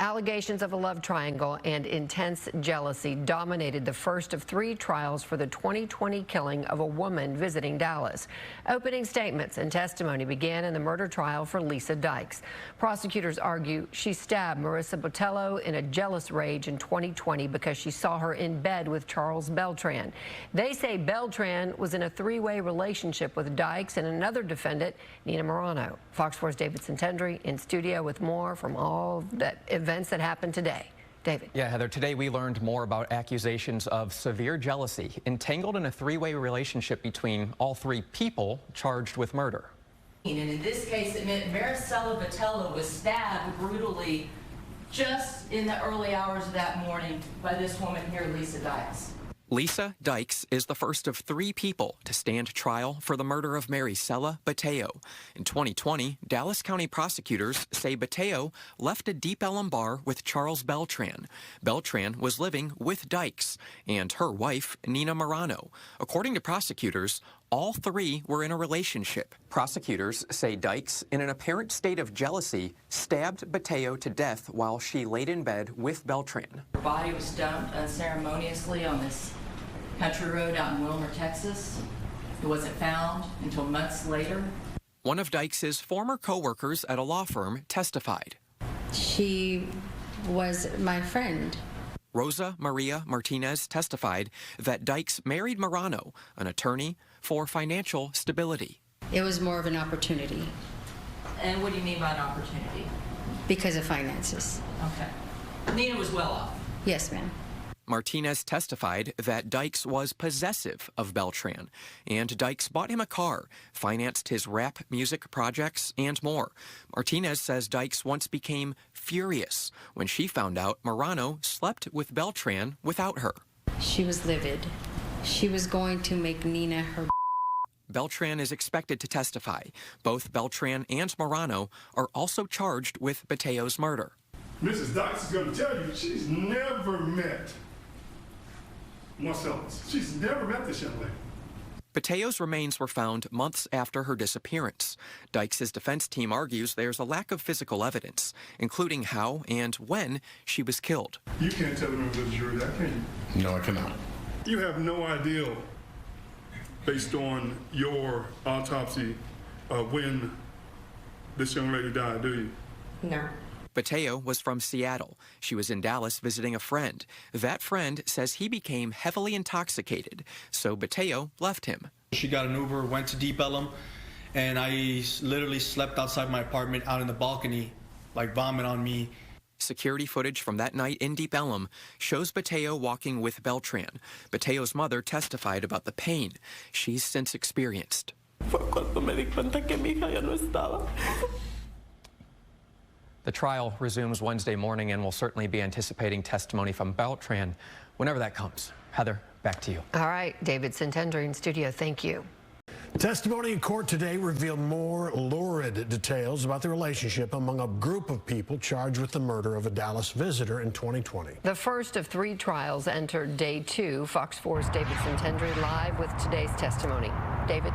Allegations of a love triangle and intense jealousy dominated the first of 3 trials for the 2020 killing of a woman visiting Dallas. Opening statements and testimony began in the murder trial for Lisa Dykes. Prosecutors argue she stabbed Marisela Botello in a jealous rage in 2020 because she saw her in bed with Charles Beltran. They say Beltran was in a 3-way relationship with Dykes and another defendant, Nina Marano. Fox 4's David Sentendrey in studio with more from all the events that happened today. David. Yeah, Heather, today we learned more about accusations of severe jealousy entangled in a 3-way relationship between all 3 people charged with murder. And in this case, it meant Marisela Botello was stabbed brutally just in the early hours of that morning by this woman here, Lisa Dykes. Lisa Dykes is the first of 3 people to stand trial for the murder of Marisela Botello. In 2020, Dallas County prosecutors say Botello left a Deep Ellum bar with Charles Beltran. Beltran was living with Dykes and her wife, Nina Marano. According to prosecutors, all 3 were in a relationship. Prosecutors say Dykes, in an apparent state of jealousy, stabbed Botello to death while she laid in bed with Beltran. Her body was dumped unceremoniously on this country road out in Wilmer, Texas. It wasn't found until months later. One of Dykes' former co-workers at a law firm testified. She was my friend. Rosa Maria Martinez testified that Dykes married Marano, an attorney, for financial stability. It was more of an opportunity. And what do you mean by an opportunity? Because of finances. Okay. Nina was well off. Yes, ma'am. Martinez testified that Dykes was possessive of Beltran, and Dykes bought him a car, financed his rap music projects, and more. Martinez says Dykes once became furious when she found out Marano slept with Beltran without her. She was livid. She was going to make Nina her. Beltran is expected to testify. Both Beltran and Marano are also charged with Botello's murder. Mrs. Dykes is going to tell you she's never met Marcellus. She's never met this young lady. Botello's remains were found months after her disappearance. Dykes' defense team argues there's a lack of physical evidence, including how and when she was killed. You can't tell the members of the jury that, can you? No, I cannot. You have no idea, based on your autopsy, when this young lady died, do you? No. Botello was from Seattle. She was in Dallas visiting a friend. That friend says he became heavily intoxicated, so Botello left him. She got an Uber, went to Deep Ellum, and I literally slept outside my apartment out in the balcony, like vomit on me. Security footage from that night in Deep Ellum shows Botello walking with Beltran. Botello's mother testified about the pain she's since experienced. The trial resumes Wednesday morning, and we'll certainly be anticipating testimony from Beltran whenever that comes. Heather, back to you. All right, David Sentendrey in studio. Thank you. Testimony in court today revealed more lurid details about the relationship among a group of people charged with the murder of a Dallas visitor in 2020. The first of 3 trials entered day 2. Fox 4's David Sentendrey live with today's testimony. David?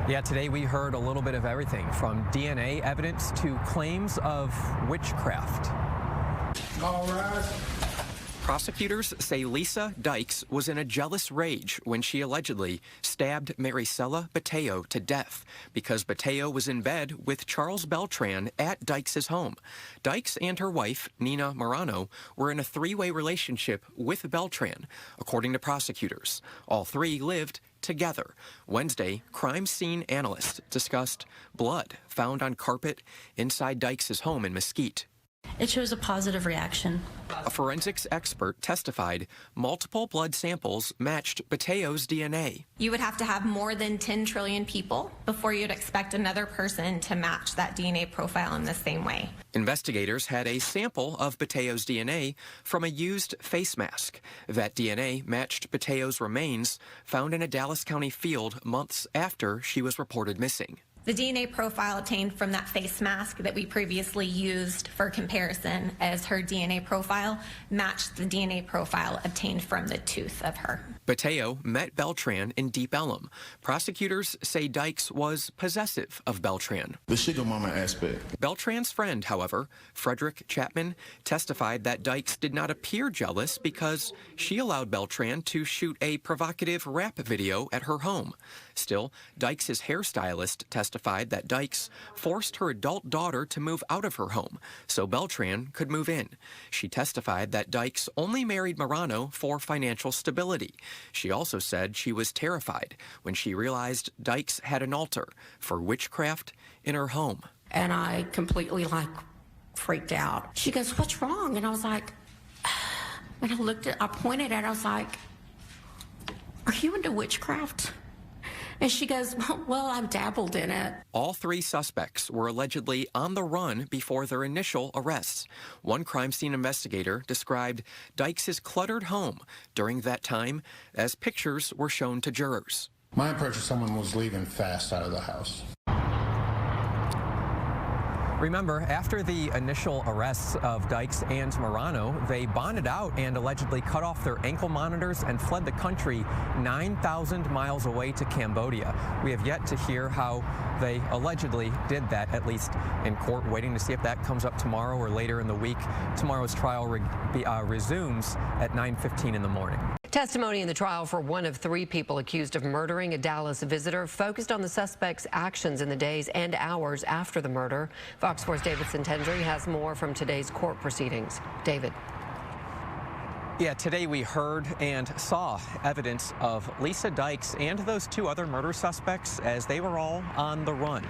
Yeah, today we heard a little bit of everything from DNA evidence to claims of witchcraft. All right. Prosecutors say Lisa Dykes was in a jealous rage when she allegedly stabbed Marisela Botello to death because Botello was in bed with Charles Beltran at Dykes' home. Dykes and her wife, Nina Marano, were in a 3-way relationship with Beltran, according to prosecutors. All 3 lived together. Wednesday, crime scene analysts discussed blood found on carpet inside Dykes' home in Mesquite. It shows a positive reaction. A forensics expert testified multiple blood samples matched Botello's DNA. You would have to have more than 10 trillion people before you'd expect another person to match that DNA profile in the same way. Investigators had a sample of Botello's DNA from a used face mask. That DNA matched Botello's remains found in a Dallas County field months after she was reported missing. The DNA profile obtained from that face mask that we previously used for comparison as her DNA profile matched the DNA profile obtained from the tooth of her. Botello met Beltran in Deep Ellum. Prosecutors say Dykes was possessive of Beltran. The sugar mama aspect. Beltran's friend, however, Frederick Chapman, testified that Dykes did not appear jealous because she allowed Beltran to shoot a provocative rap video at her home. Still, Dykes' hairstylist testified that Dykes forced her adult daughter to move out of her home so Beltran could move in. She testified that Dykes only married Marano for financial stability. She also said she was terrified when she realized Dykes had an altar for witchcraft in her home. And I completely freaked out. She goes, "What's wrong?" And I was like, and I pointed at her, I was like, "Are you into witchcraft?" And she goes, "Well, I've dabbled in it." All three suspects were allegedly on the run before their initial arrests. One crime scene investigator described Dykes' cluttered home during that time as pictures were shown to jurors. My impression, someone was leaving fast out of the house. Remember, after the initial arrests of Dykes and Marano, they bonded out and allegedly cut off their ankle monitors and fled the country 9,000 miles away to Cambodia. We have yet to hear how they allegedly did that, at least in court, waiting to see if that comes up tomorrow or later in the week. Tomorrow's trial resumes at 9:15 in the morning. Testimony in the trial for one of three people accused of murdering a Dallas visitor focused on the suspect's actions in the days and hours after the murder. Fox 4's David Sentendrey has more from today's court proceedings. David. Yeah, today we heard and saw evidence of Lisa Dykes and those two other murder suspects as they were all on the run.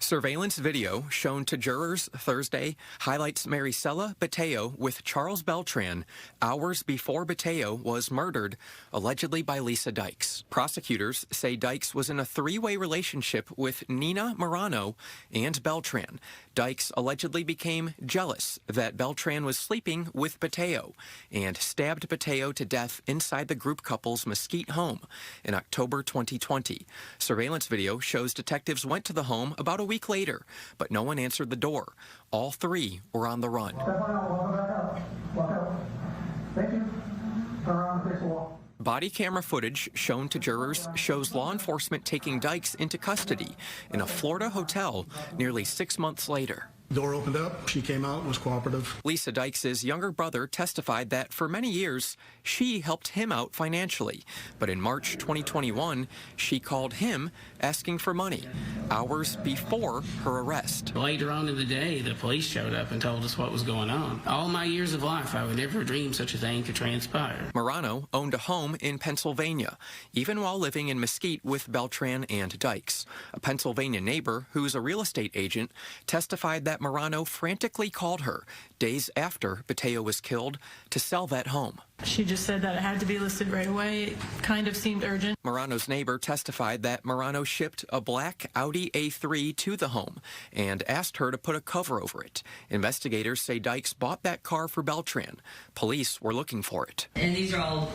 Surveillance video shown to jurors Thursday highlights Marisela Botello with Charles Beltran hours before Botello was murdered, allegedly by Lisa Dykes. Prosecutors say Dykes was in a three-way relationship with Nina Marano and Beltran. Dykes allegedly became jealous that Beltran was sleeping with Botello and stabbed Botello to death inside the group couple's Mesquite home in October 2020. Surveillance video shows detectives went to the home about a week later, but no one answered the door. All three were on the run. Thank you. Turn around and face the wall. Body camera footage shown to jurors shows law enforcement taking Dykes into custody in a Florida hotel nearly 6 months later. Door opened up, she came out, was cooperative. Lisa Dykes' younger brother testified that for many years, she helped him out financially. But in March 2021, she called him asking for money, hours before her arrest. Later on in the day, the police showed up and told us what was going on. All my years of life, I would never dream such a thing could transpire. Marano owned a home in Pennsylvania, even while living in Mesquite with Beltran and Dykes. A Pennsylvania neighbor, who's a real estate agent, testified that Marano frantically called her days after Botello was killed to sell that home. She just said that it had to be listed right away. It kind of seemed urgent. Marano's neighbor testified that Marano shipped a black Audi A3 to the home and asked her to put a cover over it. Investigators say Dykes bought that car for Beltran. Police were looking for it. And these are all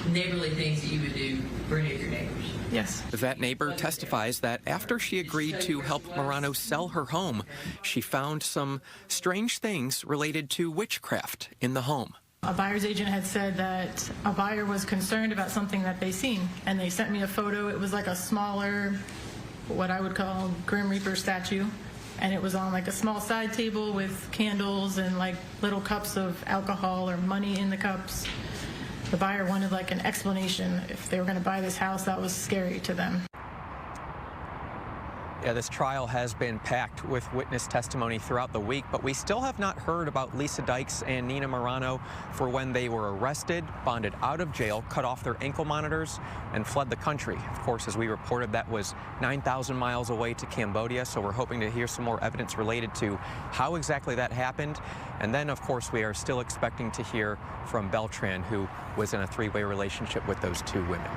neighborly things that you would do for any of your neighbors? Yes. That neighbor testifies that after she agreed to help Marano sell her home, she found some strange things related to witchcraft in the home. A buyer's agent had said that a buyer was concerned about something that they seen, and they sent me a photo. It was like a smaller, what I would call Grim Reaper statue, and it was on like a small side table with candles and like little cups of alcohol or money in the cups. The buyer wanted like an explanation if they were going to buy this house that was scary to them. Yeah, this trial has been packed with witness testimony throughout the week, but we still have not heard about Lisa Dykes and Nina Marano for when they were arrested, bonded out of jail, cut off their ankle monitors, and fled the country. Of course, as we reported, that was 9,000 miles away to Cambodia, so we're hoping to hear some more evidence related to how exactly that happened. And then, of course, we are still expecting to hear from Beltran, who was in a three-way relationship with those two women.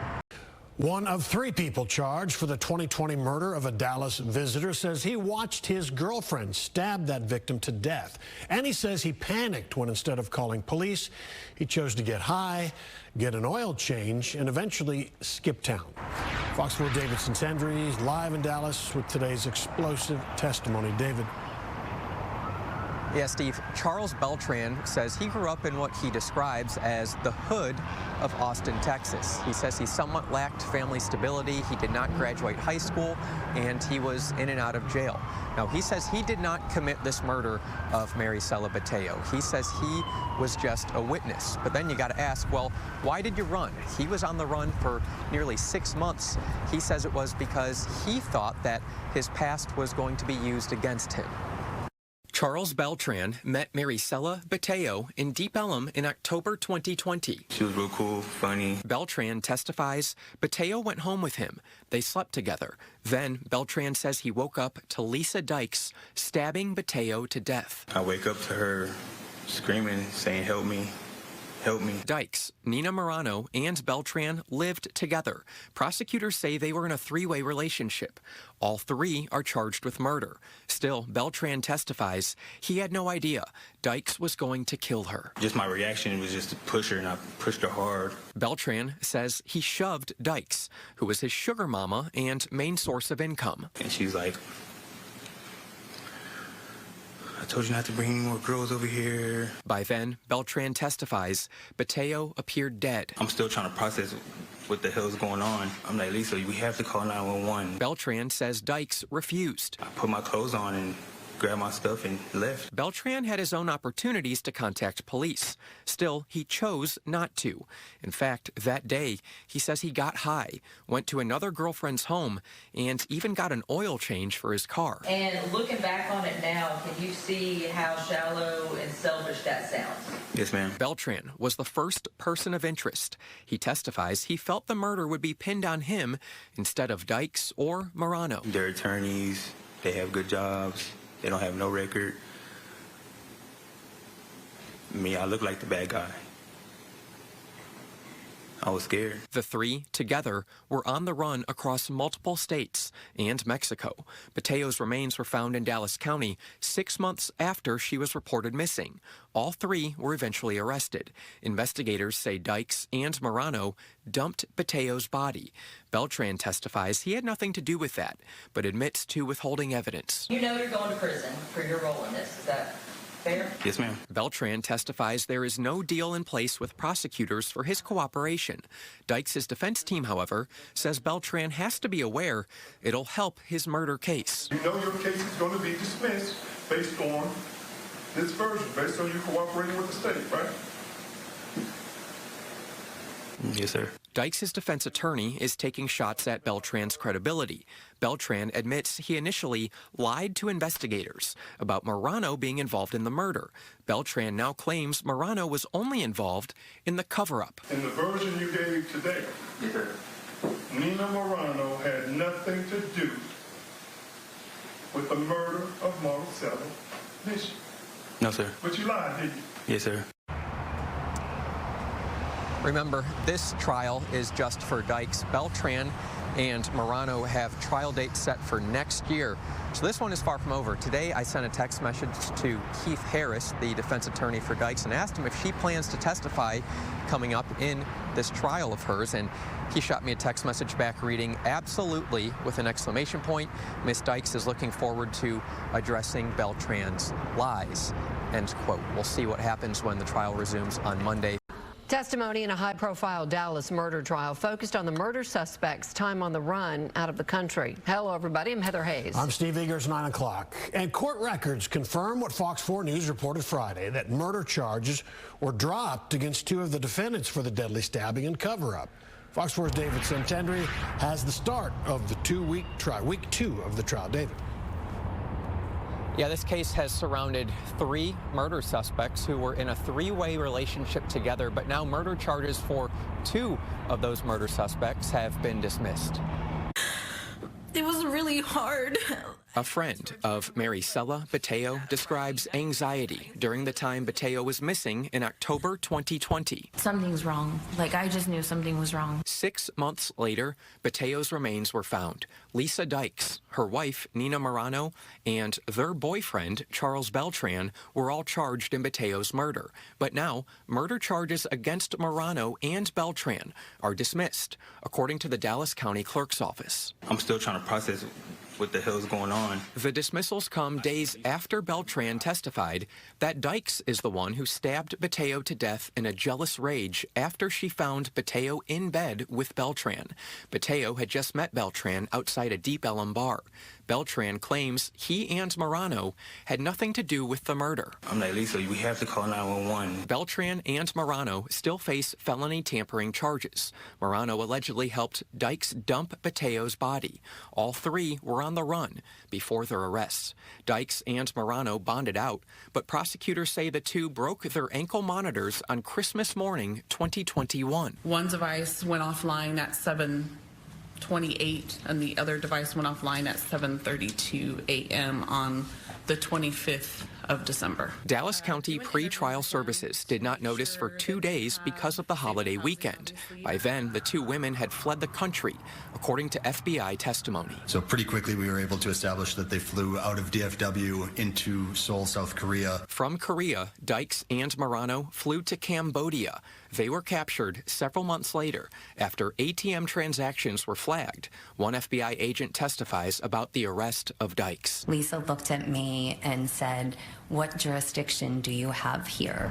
One of 3 people charged for the 2020 murder of a Dallas visitor says he watched his girlfriend stab that victim to death. And he says he panicked when instead of calling police, he chose to get high, get an oil change, and eventually skip town. Fox 4 David Sentendrey is live in Dallas with today's explosive testimony. David. Yeah, Steve, Charles Beltran says he grew up in what he describes as the hood of Austin, Texas. He says he somewhat lacked family stability, he did not graduate high school, and he was in and out of jail. Now, he says he did not commit this murder of Marisela Botello. He says he was just a witness. But then you got to ask, well, why did you run? He was on the run for nearly 6 months. He says it was because he thought that his past was going to be used against him. Charles Beltran met Marisela Botello in Deep Ellum in October 2020. She was real cool, funny. Beltran testifies Botello went home with him. They slept together. Then Beltran says he woke up to Lisa Dykes stabbing Botello to death. I wake up to her screaming, saying, "Help me. Help me." Dykes, Nina Marano, and Beltran lived together. Prosecutors say they were in a 3-way relationship. All 3 are charged with murder. Still, Beltran testifies he had no idea Dykes was going to kill her. Just my reaction was just to push her, and I pushed her hard. Beltran says he shoved Dykes, who was his sugar mama and main source of income. And she's like, "I told you not to bring any more girls over here." By then, Beltran testifies Botello appeared dead. I'm still trying to process what the hell's going on. I'm like, "Lisa, we have to call 911. Beltran says Dykes refused. I put my clothes on and grabbed my stuff and left. Beltran had his own opportunities to contact police. Still, he chose not to. In fact, that day, he says he got high, went to another girlfriend's home, and even got an oil change for his car. And looking back on it now, can you see how shallow and selfish that sounds? Yes, ma'am. Beltran was the first person of interest. He testifies he felt the murder would be pinned on him instead of Dykes or Marano. They're attorneys. They have good jobs. They don't have no record. Me, I look like the bad guy. I was scared. The 3 together were on the run across multiple states and Mexico. Botello's remains were found in Dallas County 6 months after she was reported missing. All 3 were eventually arrested. Investigators say Dykes and Marano dumped Botello's body. Beltran testifies he had nothing to do with that, but admits to withholding evidence. You know you're going to prison for your role in this. Is that fair? Yes, ma'am. Beltran testifies there is no deal in place with prosecutors for his cooperation. Dykes' defense team, however, says Beltran has to be aware it'll help his murder case. You know your case is going to be dismissed based on this version, based on you cooperating with the state, right? Yes, sir. Dykes' defense attorney is taking shots at Beltran's credibility. Beltran admits he initially lied to investigators about Marano being involved in the murder. Beltran now claims Marano was only involved in the cover-up. In the version you gave today, Yes, sir. Nina Marano had nothing to do with the murder of Marisela, did she? No, sir. But you lied, didn't you? Yes, sir. Remember, this trial is just for Dykes. Beltran and Marano have trial dates set for next year. So this one is far from over. Today, I sent a text message to Keith Harris, the defense attorney for Dykes, and asked him if she plans to testify coming up in this trial of hers. And he shot me a text message back reading, "Absolutely," with an exclamation point. Miss Dykes is looking forward to addressing Beltran's lies, end quote. We'll see what happens when the trial resumes on Monday. Testimony in a high-profile Dallas murder trial focused on the murder suspect's time on the run out of the country. Hello, everybody. I'm Heather Hayes. I'm Steve Eagers, 9 o'clock. And court records confirm what Fox 4 News reported Friday, that murder charges were dropped against 2 of the defendants for the deadly stabbing and cover-up. Fox 4's David Sentendrey has the start of the 2-week trial, week 2 of the trial. David. Yeah, this case has surrounded 3 murder suspects who were in a 3-way relationship together, but now murder charges for 2 of those murder suspects have been dismissed. It was really hard. A friend of Marisela Botello describes anxiety during the time Botello was missing in October 2020. Something's wrong. Like, I just knew something was wrong. 6 months later, Botello's remains were found. Lisa Dykes, her wife, Nina Marano, and their boyfriend, Charles Beltran, were all charged in Botello's murder. But now, murder charges against Marano and Beltran are dismissed, according to the Dallas County Clerk's Office. I'm still trying to process what the hell is going on. The dismissals come days after Beltran testified that Dykes is the one who stabbed Botello to death in a jealous rage after she found Botello in bed with Beltran. Botello had just met Beltran outside a Deep Ellum bar. Beltran claims he and Marano had nothing to do with the murder. I'm like, Lisa, we have to call 911. Beltran and Marano still face felony tampering charges. Marano allegedly helped Dykes dump Botello's body. All three were on the run before their arrests. Dykes and Marano bonded out, but prosecutors say the two broke their ankle monitors on Christmas morning 2021. One device went offline at 7:28, and the other device went offline at 7:32 a.m. on the 25th of December. Dallas County pretrial services did not notice for 2 days because of the holiday weekend. By then, the two women had fled the country, according to FBI testimony. So pretty quickly, we were able to establish that they flew out of DFW into Seoul, South Korea. From Korea, Dykes and Marano flew to Cambodia. They were captured several months later after ATM transactions were flagged. One FBI agent testifies about the arrest of Dykes. Lisa looked at me and said, "What jurisdiction do you have here?"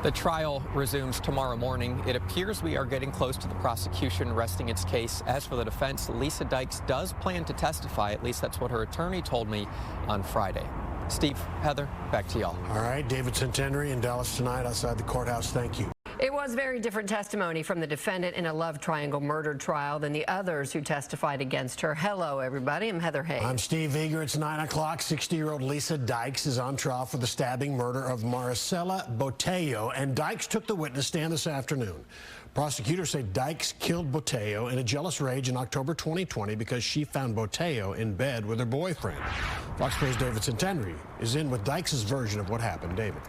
The trial resumes tomorrow morning. It appears we are getting close to the prosecution resting its case. As for the defense, Lisa Dykes does plan to testify. At least that's what her attorney told me on Friday. Steve, Heather, back to y'all. All right, David Sentendrey in Dallas tonight outside the courthouse. Thank you. It was very different testimony from the defendant in a love triangle murder trial than the others who testified against her. Hello, everybody. I'm Heather Hayes. I'm Steve Eager. It's 9 o'clock. 60-year-old Lisa Dykes is on trial for the stabbing murder of Marisela Botello, and Dykes took the witness stand this afternoon. Prosecutors say Dykes killed Botello in a jealous rage in October 2020 because she found Botello in bed with her boyfriend. Fox News' David Sentendrey is in with Dykes' version of what happened. David.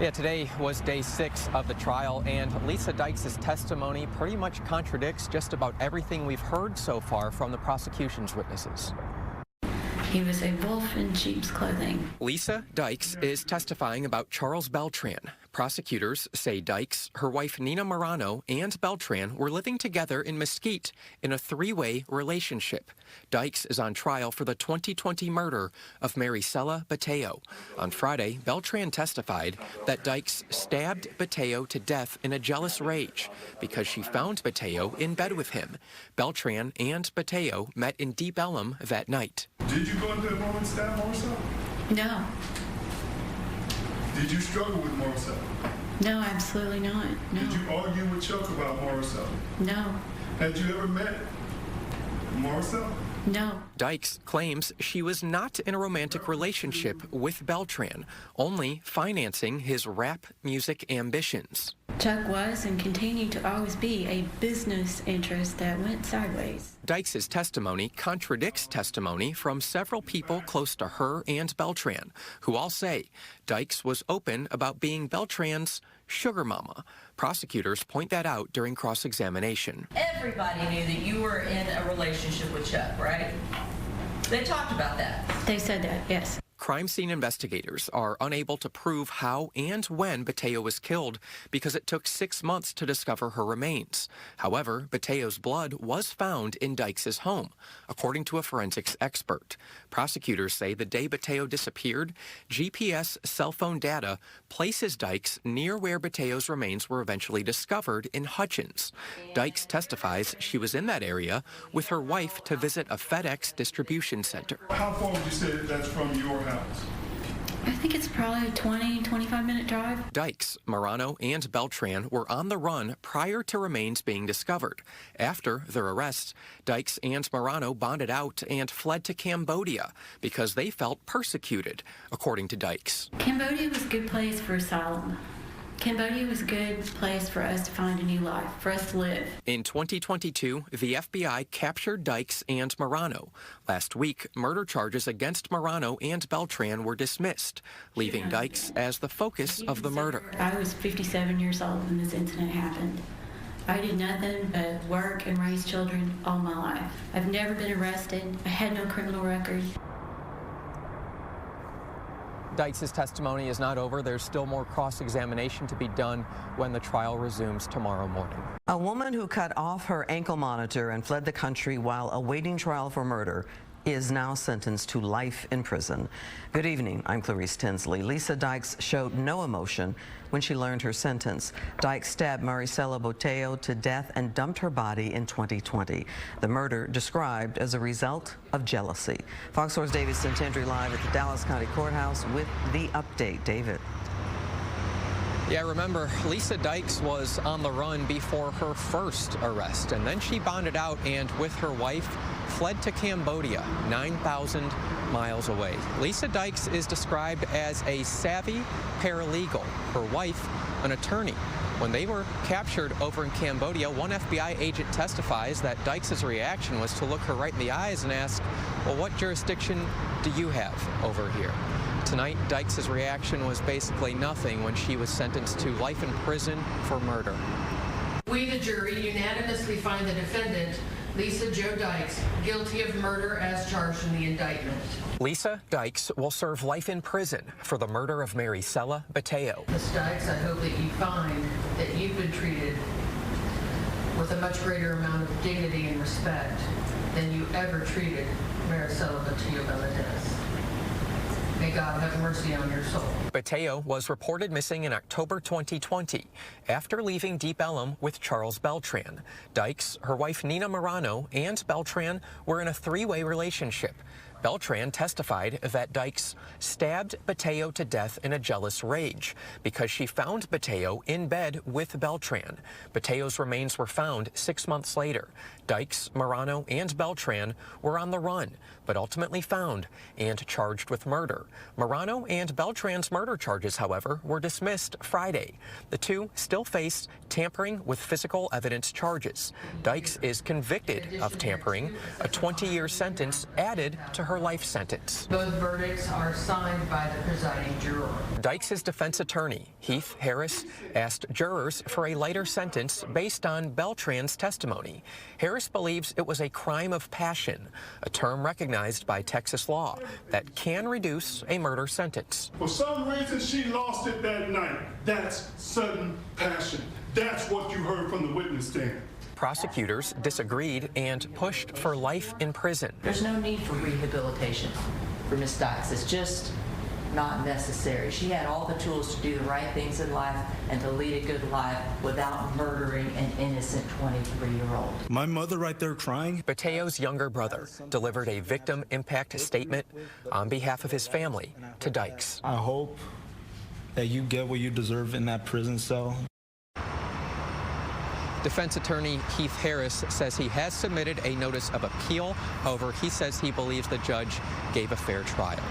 Yeah, today was day 6 of the trial, and Lisa Dykes' testimony pretty much contradicts just about everything we've heard so far from the prosecution's witnesses. He was a wolf in sheep's clothing. Lisa Dykes is testifying about Charles Beltran. Prosecutors say Dykes, her wife Nina Marano, and Beltran were living together in Mesquite in a 3-way relationship. Dykes is on trial for the 2020 murder of Marisela Botello. On Friday, Beltran testified that Dykes stabbed Botello to death in a jealous rage because she found Botello in bed with him. Beltran and Botello met in Deep Ellum that night. Did you go into that moment and stab Marisela? No. Did you struggle with Marisela? No, absolutely not. No. Did you argue with Chuck about Marisela? No. Had you ever met Marisela? No. Dykes claims she was not in a romantic relationship with Beltran, only financing his rap music ambitions. Chuck was and continued to always be a business interest that went sideways. Dykes' testimony contradicts testimony from several people close to her and Beltran, who all say Dykes was open about being Beltran's sugar mama. Prosecutors point that out during cross-examination. Everybody knew that you were in a relationship with Chuck, right? They talked about that. They said that, yes. Crime scene investigators are unable to prove how and when Botello was killed because it took 6 months to discover her remains. However, Botello's blood was found in Dykes' home, according to a forensics expert. Prosecutors say the day Botello disappeared, GPS cell phone data places Dykes near where Botello's remains were eventually discovered in Hutchins. Dykes testifies she was in that area with her wife to visit a FedEx distribution center. How far would you say that's from your house? I think it's probably a 25-minute drive. Dykes, Marano, and Beltran were on the run prior to remains being discovered. After their arrests, Dykes and Marano bonded out and fled to Cambodia because they felt persecuted, according to Dykes. Cambodia was a good place for asylum. Cambodia was a good place for us to find a new life, for us to live. In 2022, the FBI captured Dykes and Marano. Last week, murder charges against Marano and Beltran were dismissed, leaving Dykes as the focus of the murder. I was 57 years old when this incident happened. I did nothing but work and raise children all my life. I've never been arrested. I had no criminal record. Dykes' testimony is not over. There's still more cross-examination to be done when the trial resumes tomorrow morning. A woman who cut off her ankle monitor and fled the country while awaiting trial for murder is now sentenced to life in prison. Good evening, I'm Clarice Tinsley. Lisa Dykes showed no emotion when she learned her sentence. Dykes stabbed Marisela Botello to death and dumped her body in 2020. The murder described as a result of jealousy. Fox 4's David Sentendrey live at the Dallas County Courthouse with the update. David. Yeah, remember, Lisa Dykes was on the run before her first arrest, and then she bonded out and, with her wife, fled to Cambodia, 9,000 miles away. Lisa Dykes is described as a savvy paralegal, her wife an attorney. When they were captured over in Cambodia, one FBI agent testifies that Dykes' reaction was to look her right in the eyes and ask, well, what jurisdiction do you have over here? Tonight, Dykes' reaction was basically nothing when she was sentenced to life in prison for murder. We, the jury, unanimously find the defendant, Lisa Jo Dykes, guilty of murder as charged in the indictment. Lisa Dykes will serve life in prison for the murder of Marisela Botello. Ms. Dykes, I hope that you find that you've been treated with a much greater amount of dignity and respect than you ever treated Marisela Botello-Valadez. May God have mercy on your soul. Botello was reported missing in October 2020 after leaving Deep Ellum with Charles Beltran. Dykes, her wife Nina Marano, and Beltran were in a three-way relationship. Beltran testified that Dykes stabbed Botello to death in a jealous rage because she found Botello in bed with Beltran. Botello's remains were found 6 months later. Dykes, Marano, and Beltran were on the run, but ultimately found and charged with murder. Marano and Beltran's murder charges, however, were dismissed Friday. The two still face tampering with physical evidence charges. Dykes is convicted of tampering, a 20-year sentence added to her life sentence. Both verdicts are signed by the presiding juror. Dykes' defense attorney, Heath Harris, asked jurors for a lighter sentence based on Beltran's testimony. Harris believes it was a crime of passion, a term recognized by Texas law that can reduce a murder sentence. For some reason, she lost it that night. That's sudden passion. That's what you heard from the witness stand. Prosecutors disagreed and pushed for life in prison. There's no need for rehabilitation for Ms. Dykes. It's just not necessary. She had all the tools to do the right things in life and to lead a good life without murdering an innocent 23-year-old. My mother right there crying. Botello's younger brother delivered a victim impact statement on behalf of his family to Dykes. I hope that you get what you deserve in that prison cell. Defense attorney Heath Harris says he has submitted a notice of appeal. However, he says he believes the judge gave a fair trial.